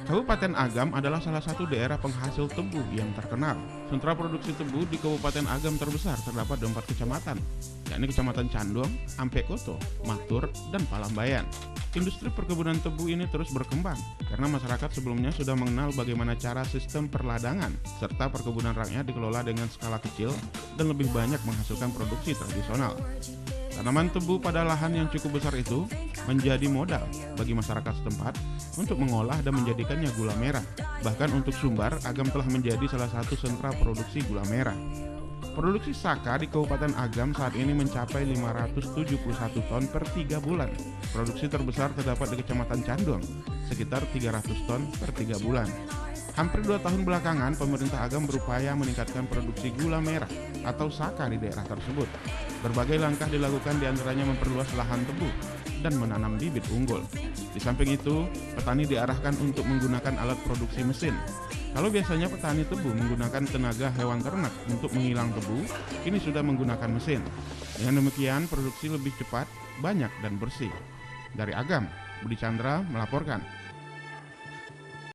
Kabupaten Agam adalah salah satu daerah penghasil tebu yang terkenal. Sentra produksi tebu di Kabupaten Agam terbesar terdapat di 4 kecamatan, yakni Kecamatan Candong, Ampekoto, Matur, dan Palambayan. Industri perkebunan tebu ini terus berkembang karena masyarakat sebelumnya sudah mengenal bagaimana cara sistem perladangan serta perkebunan rakyat dikelola dengan skala kecil dan lebih banyak menghasilkan produksi tradisional. Tanaman tebu pada lahan yang cukup besar itu menjadi modal bagi masyarakat setempat untuk mengolah dan menjadikannya gula merah. Bahkan untuk Sumbar, Agam telah menjadi salah satu sentra produksi gula merah. Produksi saka di Kabupaten Agam saat ini mencapai 571 ton per 3 bulan. Produksi terbesar terdapat di Kecamatan Candong, sekitar 300 ton per 3 bulan. Hampir 2 tahun belakangan, pemerintah Agam berupaya meningkatkan produksi gula merah atau saka di daerah tersebut. Berbagai langkah dilakukan, diantaranya memperluas lahan tebu dan menanam bibit unggul. Di samping itu, petani diarahkan untuk menggunakan alat produksi mesin. Kalau biasanya petani tebu menggunakan tenaga hewan ternak untuk menghilang tebu, kini sudah menggunakan mesin. Dengan demikian, produksi lebih cepat, banyak, dan bersih. Dari Agam, Budi Chandra melaporkan.